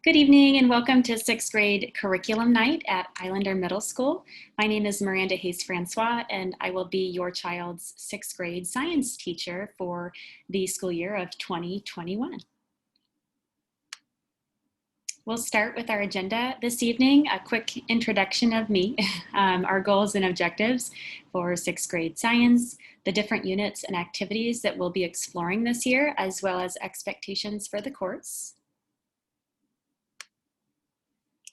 Good evening and welcome to sixth grade curriculum night at Islander Middle School. My name is Miranda Hayes Francois and I will be your child's sixth grade science teacher for the school year of 2021. We'll start with our agenda this evening, a quick introduction of me, our goals and objectives for sixth grade science, the different units and activities that we'll be exploring this year, as well as expectations for the course.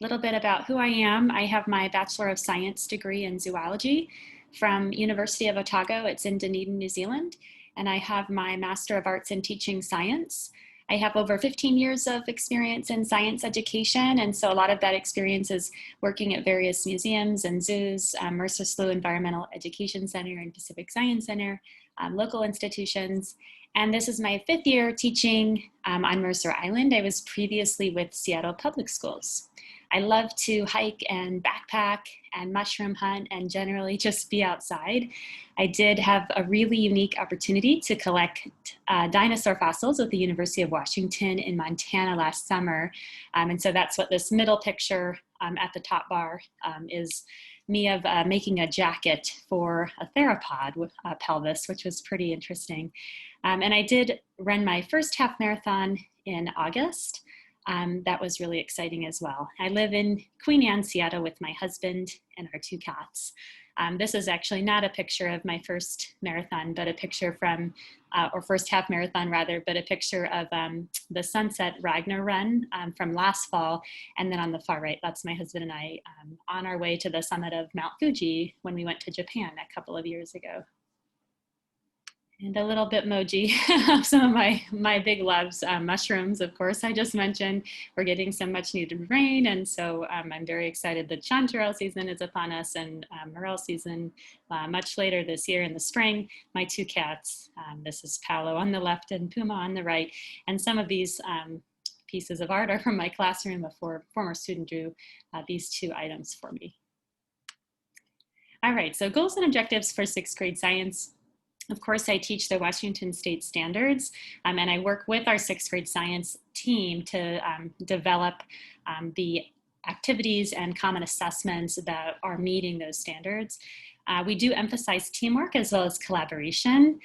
A little bit about who I am. I have my Bachelor of Science degree in zoology from University of Otago. It's in Dunedin, New Zealand. And I have my Master of Arts in Teaching Science. I have over 15 years of experience in science education. And so a lot of that experience is working at various museums and zoos, Mercer Slough Environmental Education Center and Pacific Science Center, local institutions. And this is my 5th year teaching on Mercer Island. I was previously with Seattle Public Schools. I love to hike and backpack and mushroom hunt and generally just be outside. I did have a really unique opportunity to collect dinosaur fossils at the University of Washington in Montana last summer. And so that's what this middle picture at the top bar is me of making a jacket for a theropod with a pelvis, which was pretty interesting. And I did run my first half marathon in August. That was really exciting as well. I live in Queen Anne, Seattle with my husband and our 2 cats. This is actually not a picture of my first marathon, but a picture from, or first half marathon rather, but a picture of the Sunset Ragnar run from last fall. And then on the far right, that's my husband and I on our way to the summit of Mount Fuji when we went to Japan a couple of years ago. And a little Bitmoji of some of my big loves. Mushrooms, of course, I just mentioned. We're getting some much needed rain. And so I'm very excited that chanterelle season is upon us and morel season much later this year in the spring. My 2 cats, this is Paolo on the left and Puma on the right. And some of these pieces of art are from my classroom. A former student drew these 2 items for me. All right, so goals and objectives for 6th grade science. Of course, I teach the Washington State Standards, and I work with our 6th grade science team to develop the activities and common assessments that are meeting those standards. We do emphasize teamwork as well as collaboration,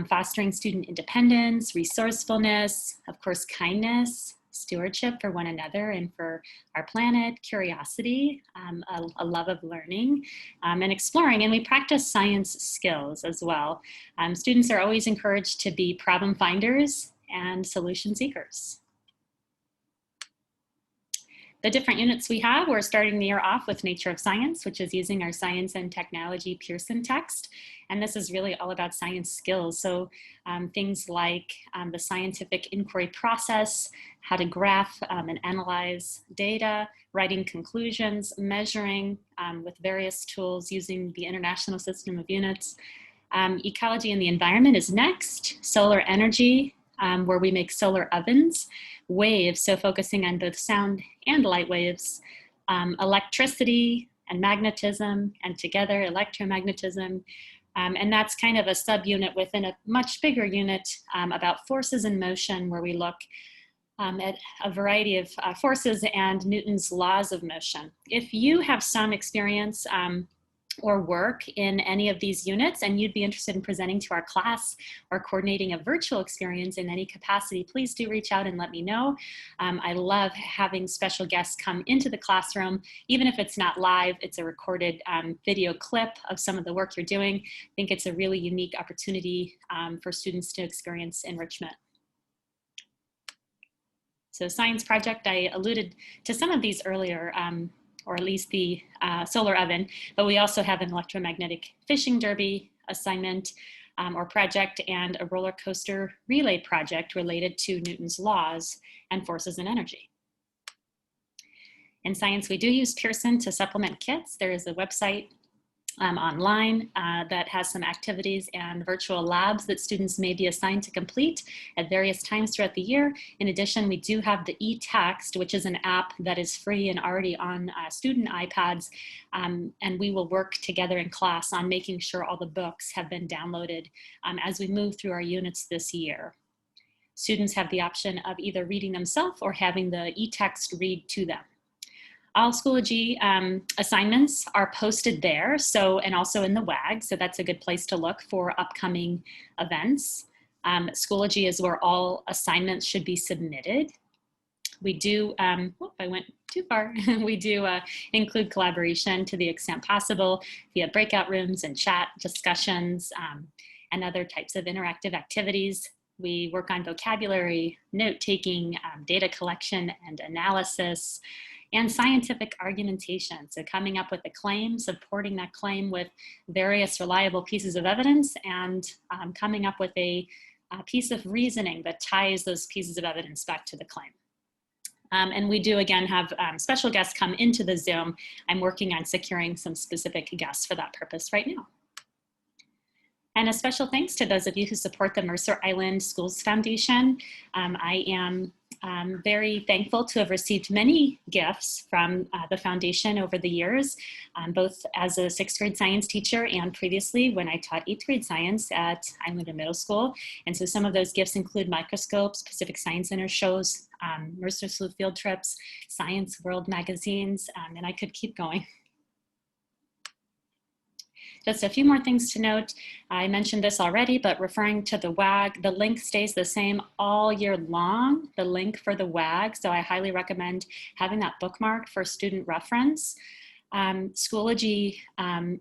fostering student independence, resourcefulness, of course, kindness, stewardship for one another and for our planet, curiosity, a love of learning, and exploring. And we practice science skills as well. Students are always encouraged to be problem finders and solution seekers. The different units we have, we're starting the year off with Nature of Science, which is using our Science and Technology Pearson text. And this is really all about science skills. So things like the scientific inquiry process, how to graph and analyze data, writing conclusions, measuring with various tools using the International System of Units. Ecology and the Environment is next. Solar energy, where we make solar ovens. Waves, so focusing on both sound and light waves, electricity and magnetism, and together electromagnetism. And that's kind of a subunit within a much bigger unit about forces in motion, where we look at a variety of forces and Newton's laws of motion. If you have some experience or work in any of these units and you'd be interested in presenting to our class or coordinating a virtual experience in any capacity, please do reach out and let me know. I love having special guests come into the classroom. Even if it's not live, it's a recorded video clip of some of the work you're doing. I think it's a really unique opportunity for students to experience enrichment. So science project, I alluded to some of these earlier, or at least the solar oven, but we also have an electromagnetic fishing derby assignment or project and a roller coaster relay project related to Newton's laws and forces and energy. In science, we do use Pearson to supplement kits. There is a website online that has some activities and virtual labs that students may be assigned to complete at various times throughout the year. In addition, we do have the eText, which is an app that is free and already on student iPads, and we will work together in class on making sure all the books have been downloaded as we move through our units this year. Students have the option of either reading themselves or having the e-text read to them. All Schoology assignments are posted there, and also in the WAG, so that's a good place to look for upcoming events. Schoology is where all assignments should be submitted. We do, I went too far. We do include collaboration to the extent possible via breakout rooms and chat discussions and other types of interactive activities. We work on vocabulary, note-taking, data collection and analysis, and scientific argumentation. So coming up with a claim, supporting that claim with various reliable pieces of evidence, and coming up with a piece of reasoning that ties those pieces of evidence back to the claim. And we do, again, have special guests come into the Zoom. I'm working on securing some specific guests for that purpose right now. And a special thanks to those of you who support the Mercer Island Schools Foundation. I am very thankful to have received many gifts from the foundation over the years, both as a 6th grade science teacher and previously when I taught 8th grade science at Islander Middle School. And so some of those gifts include microscopes, Pacific Science Center shows, Mercer Sleuth field trips, Science World magazines, and I could keep going. Just a few more things to note. I mentioned this already, but referring to the WAG, the link stays the same all year long, the link for the WAG. So I highly recommend having that bookmarked for student reference. Schoology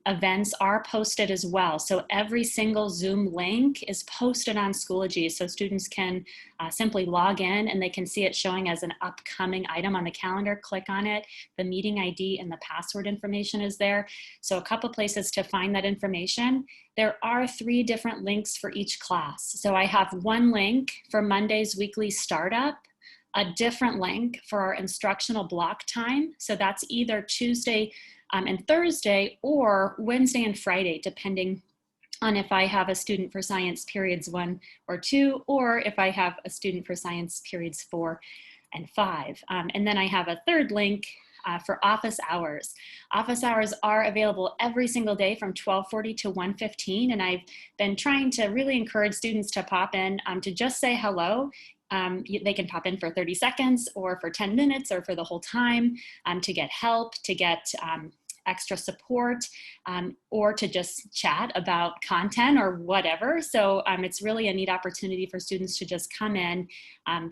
events are posted as well. So every single Zoom link is posted on Schoology. So students can simply log in and they can see it showing as an upcoming item on the calendar, click on it. The meeting ID and the password information is there. So a couple places to find that information. There are 3 different links for each class. So I have one link for Monday's weekly startup, a different link for our instructional block time. So that's either Tuesday and Thursday or Wednesday and Friday, depending on if I have a student for science periods 1 or 2, or if I have a student for science periods 4 and 5. And then I have a third link for office hours. Office hours are available every single day from 12:40 to 1:15. And I've been trying to really encourage students to pop in to just say hello. They can pop in for 30 seconds or for 10 minutes or for the whole time to get help, to get extra support, or to just chat about content or whatever. So it's really a neat opportunity for students to just come in,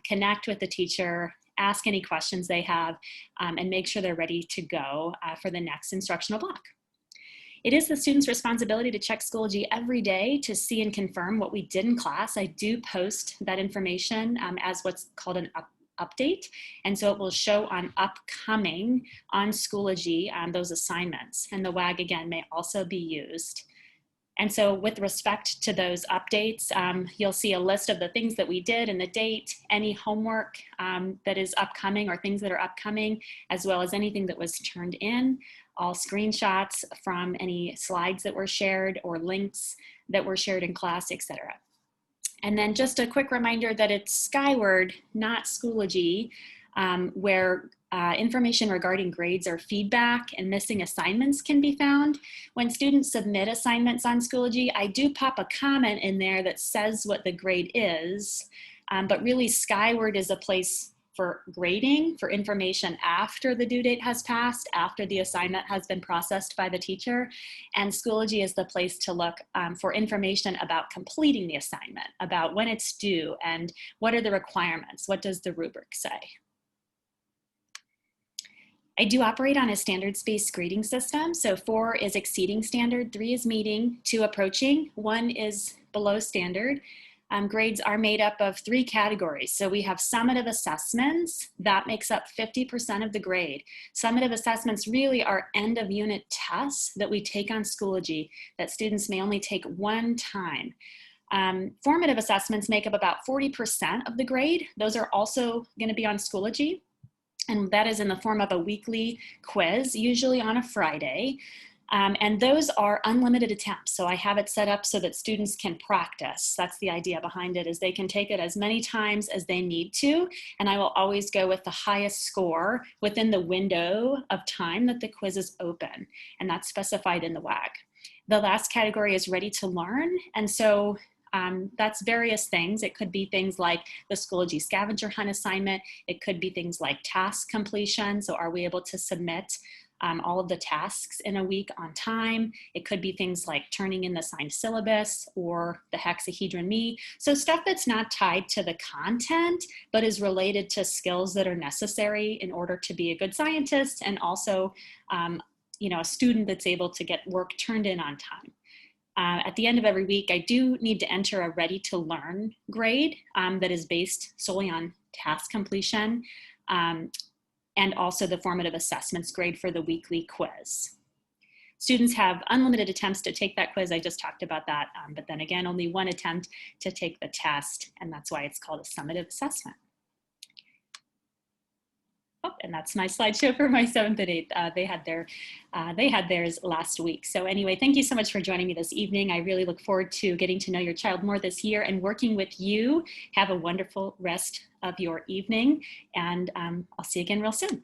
connect with the teacher, ask any questions they have, and make sure they're ready to go for the next instructional block. It is the student's responsibility to check Schoology every day to see and confirm what we did in class. I do post that information as what's called an update. And so it will show on upcoming on Schoology those assignments. And the WAG, again, may also be used. And so with respect to those updates, you'll see a list of the things that we did and the date, any homework that is upcoming or things that are upcoming, as well as anything that was turned in, all screenshots from any slides that were shared or links that were shared in class, etc. And then just a quick reminder that it's Skyward, not Schoology, where information regarding grades or feedback and missing assignments can be found. When students submit assignments on Schoology, I do pop a comment in there that says what the grade is, but really Skyward is a place for grading, for information after the due date has passed, after the assignment has been processed by the teacher. And Schoology is the place to look for information about completing the assignment, about when it's due and what are the requirements, what does the rubric say. I do operate on a standards-based grading system. So 4 is exceeding standard, 3 is meeting, 2 approaching, 1 is below standard. Grades are made up of 3 categories. So we have summative assessments, that makes up 50% of the grade. Summative assessments really are end of unit tests that we take on Schoology that students may only take 1 time. Formative assessments make up about 40% of the grade. Those are also going to be on Schoology. And that is in the form of a weekly quiz, usually on a Friday. And those are unlimited attempts. So I have it set up so that students can practice. That's the idea behind it, is they can take it as many times as they need to. And I will always go with the highest score within the window of time that the quiz is open. And that's specified in the WAG. The last category is ready to learn. And so That's various things. It could be things like the Schoology scavenger hunt assignment. It could be things like task completion. So are we able to submit all of the tasks in a week on time? It could be things like turning in the assigned syllabus or the hexahedron me. So stuff that's not tied to the content, but is related to skills that are necessary in order to be a good scientist, and also a student that's able to get work turned in on time. At the end of every week, I do need to enter a ready to learn grade that is based solely on task completion, and also the formative assessments grade for the weekly quiz. Students have unlimited attempts to take that quiz. I just talked about that, but then again, only one attempt to take the test, and that's why it's called a summative assessment. Oh, and that's my slideshow for my 7th and 8th. They had theirs last week. So anyway, thank you so much for joining me this evening. I really look forward to getting to know your child more this year and working with you. Have a wonderful rest of your evening, and I'll see you again real soon.